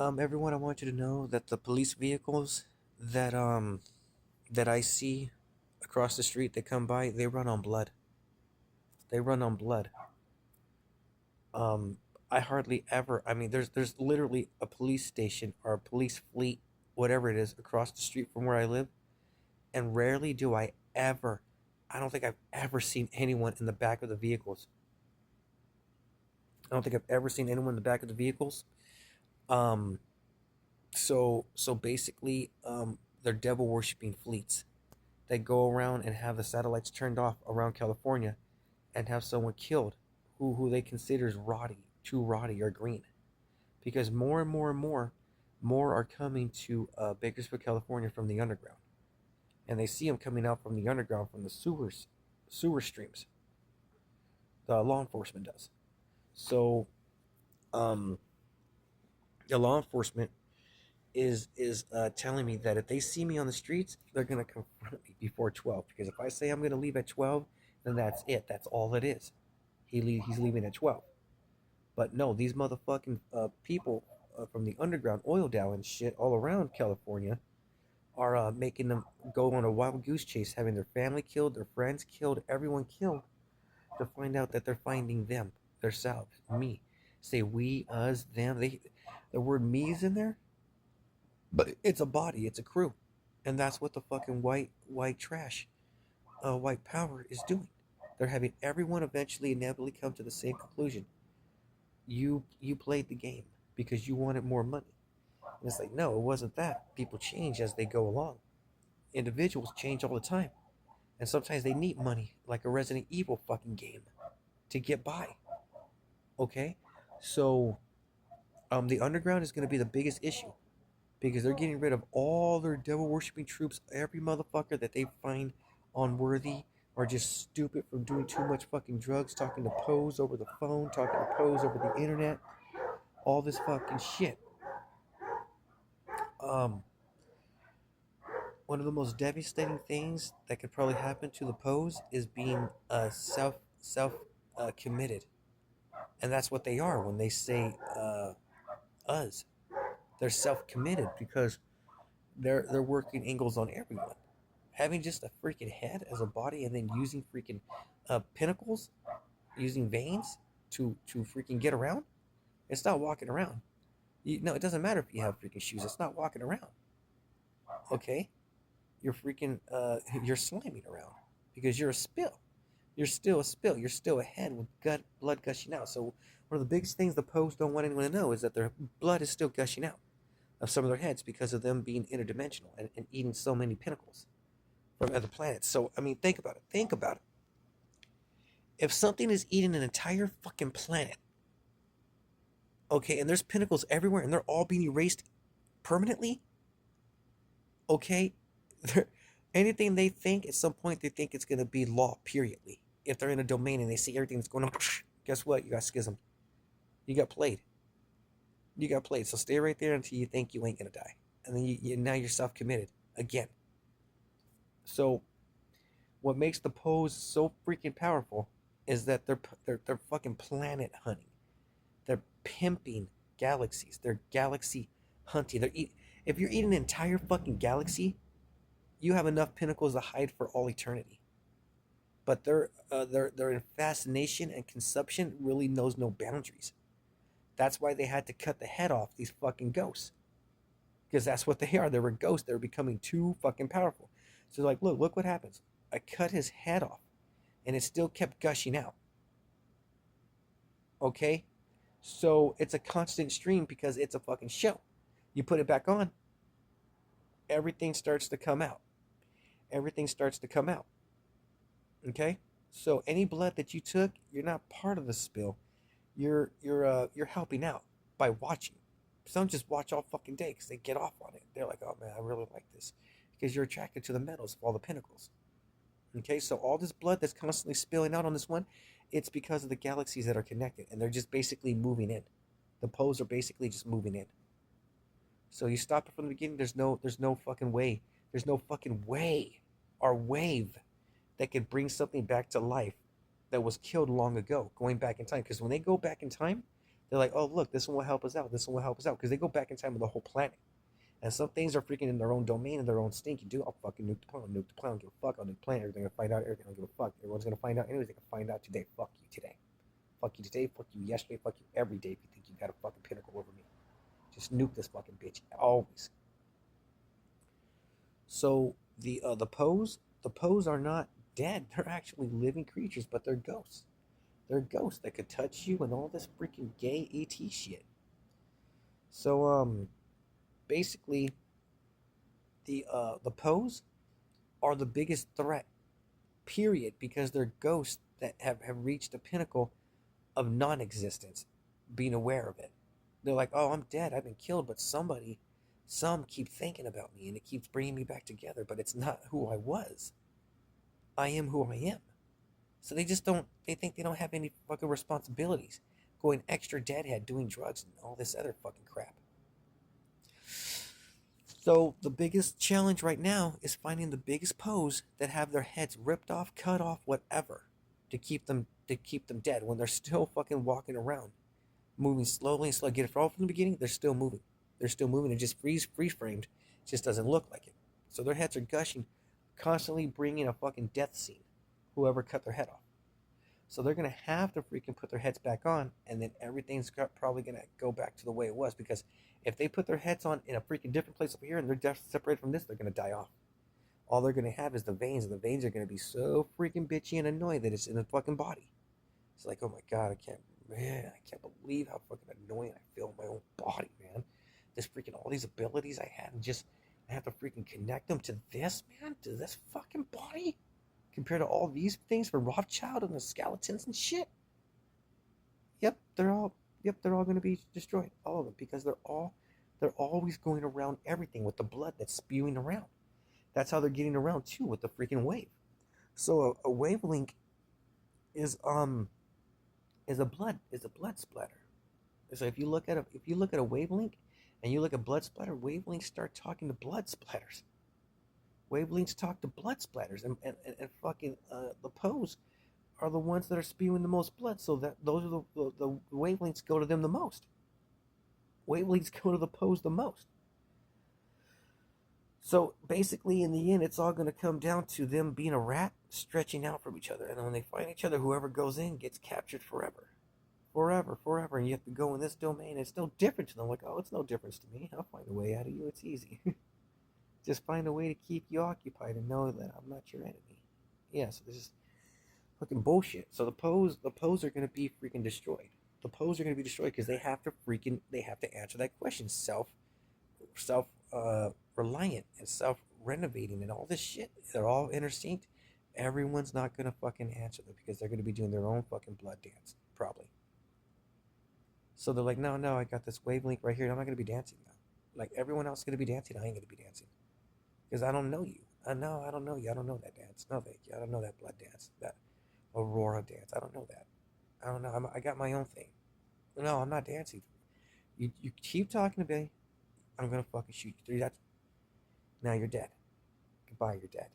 Everyone, I want you to know that the police vehicles that that I see across the street that come by, they run on blood. They run on blood. Um, I hardly ever. I mean, there's literally a police station or a police fleet, whatever it is, across the street from where I live, and rarely do I ever. I don't think I've ever seen anyone in the back of the vehicles. I don't think I've ever seen anyone in the back of the vehicles. Um, so basically, they're devil worshipping fleets. They go around and have the satellites turned off around California and have someone killed who they consider is rotty, too rotty or green. Because more and more and more are coming to Bakersfield, California from the underground. And they see them coming out from the underground from the sewer streams. The law enforcement does. So um, the law enforcement is telling me that if they see me on the streets, they're gonna confront me before 12. Because if I say I'm gonna leave at 12, then that's it. That's all it is. He's leaving at 12. But no, these motherfucking people from the underground oil down and shit all around California are making them go on a wild goose chase, having their family killed, their friends killed, everyone killed, to find out that they're finding them, themselves, me. Say we, us, them. The word me is in there, but it's a body, it's a crew, and that's what the fucking white trash, white power is doing. They're having everyone eventually inevitably come to the same conclusion. You played the game because you wanted more money. And it's like, no, it wasn't that. People change as they go along. Individuals change all the time. And sometimes they need money, like a Resident Evil fucking game, to get by. Okay? So the underground is gonna be the biggest issue. Because they're getting rid of all their devil worshipping troops, every motherfucker that they find unworthy or just stupid from doing too much fucking drugs, talking to Pose over the phone, talking to Pose over the internet, all this fucking shit. Um, One of the most devastating things that could probably happen to the Pose is being self committed, and that's what they are when they say us. They're self committed because they're working angles on everyone. Having just a freaking head as a body and then using freaking pinnacles, using veins to freaking get around. It's not walking around. No, it doesn't matter if you have freaking shoes. It's not walking around. Okay, you're freaking you're slamming around because you're a spill. You're still a spill. You're still a head with blood gushing out. So one of the biggest things the Poes don't want anyone to know is that their blood is still gushing out of some of their heads because of them being interdimensional and eating so many pinnacles from other planets. So I mean, think about it. Think about it. If something is eating an entire fucking planet, okay, and there's pinnacles everywhere, and they're all being erased permanently, okay, anything they think at some point they think it's gonna be law. Periodly, if they're in a domain and they see everything that's going on, guess what? You got schism. You got played. You got played. So stay right there until you think you ain't gonna die, and then now you're self committed again. So what makes the Pose so freaking powerful is that they're fucking planet hunting. They're pimping galaxies. They're galaxy hunting. If you're eating an entire fucking galaxy, you have enough pinnacles to hide for all eternity. But their fascination and consumption really knows no boundaries. That's why they had to cut the head off these fucking ghosts. Because that's what they are. They were ghosts. They were becoming too fucking powerful. So like, look what happens. I cut his head off, and it still kept gushing out. Okay, so it's a constant stream because it's a fucking show. You put it back on, everything starts to come out. Everything starts to come out. Okay, so any blood that you took, you're not part of the spill. You're helping out by watching. Some just watch all fucking day because they get off on it. They're like, oh man, I really like this because you're attracted to the metals of all the pinnacles. Okay, so all this blood that's constantly spilling out on this one, it's because of the galaxies that are connected, and they're just basically moving in. The poles are basically just moving in. So you stop it from the beginning. There's no fucking way. There's no fucking way or wave that could bring something back to life that was killed long ago, going back in time. Because when they go back in time, They're like, oh look, this one will help us out. This one will help us out because they go back in time with the whole planet. And some things are freaking in their own domain and their own stinky. Dude, I'll fucking nuke the planet, give a fuck. I'll nuke the planet. Everything gonna find out. Everything, I'll give a fuck. Everyone's gonna find out. Anyways, they can find out today. Fuck you today. Fuck you today. Fuck you yesterday. Fuck you every day. If you think you got a fucking pinnacle over me, just nuke this fucking bitch always. So the Poes are not dead. They're actually living creatures, but they're ghosts. They're ghosts that could touch you and all this freaking gay ET shit. So basically the Poes are the biggest threat, period, because they're ghosts that have reached a pinnacle of non-existence, being aware of it. They're like, oh, I'm dead, I've been killed, but some keep thinking about me and it keeps bringing me back together, but it's not who I was. I am who I am. So they just don't, they think they don't have any fucking responsibilities, going extra deadhead, doing drugs and all this other fucking crap. So the biggest challenge right now is finding the biggest Poes that have their heads ripped off, cut off, whatever, to keep them dead when they're still fucking walking around, moving slowly and slowly. Get it all from the beginning. They're still moving. They're still moving. It just freeze framed. It just doesn't look like it. So their heads are gushing, constantly bringing a fucking death scene. Whoever cut their head off. So they're gonna have to freaking put their heads back on, and then everything's probably gonna go back to the way it was. Because if they put their heads on in a freaking different place over here, and they're separated from this, they're gonna die off. All they're gonna have is the veins, and the veins are gonna be so freaking bitchy and annoying that it's in the fucking body. It's like, oh my god, I can't believe how fucking annoying I feel in my own body, man. This freaking all these abilities I had, and just I have to freaking connect them to this, man, to this fucking body. Compared to all these things for Rothschild and the skeletons and shit. Yep, they're all going to be destroyed, all of them, because they're always going around everything with the blood that's spewing around. That's how they're getting around too, with the freaking wave. So a wavelength is a blood splatter. So if you look at a wavelength and you look at blood splatter, wavelengths start talking to blood splatters. Wavelengths talk to blood splatters, and fucking the Poes are the ones that are spewing the most blood, so that those are the wavelengths go to them the most. Wavelengths go to the Poes the most. So basically, in the end, it's all going to come down to them being a rat stretching out from each other, and then when they find each other, whoever goes in gets captured forever. Forever, and you have to go in this domain. It's no different to them. Like, oh, it's no difference to me. I'll find a way out of you. It's easy. Just find a way to keep you occupied and know that I'm not your enemy. Yeah, so this is fucking bullshit. So the Poes are gonna be freaking destroyed. The Poes are gonna be destroyed because they have to answer that question. Self reliant and self renovating and all this shit. They're all intersync. Everyone's not gonna fucking answer them because they're gonna be doing their own fucking blood dance, probably. So they're like, no, I got this wavelength right here. I'm not gonna be dancing now. Like everyone else is gonna be dancing, I ain't gonna be dancing. Because I don't know you. I don't know you. I don't know that dance. No, thank you. I don't know that blood dance. That Aurora dance. I don't know that. I don't know. I got my own thing. No, I'm not dancing. You keep talking to me, I'm going to fucking shoot you. Now you're dead. Goodbye, you're dead.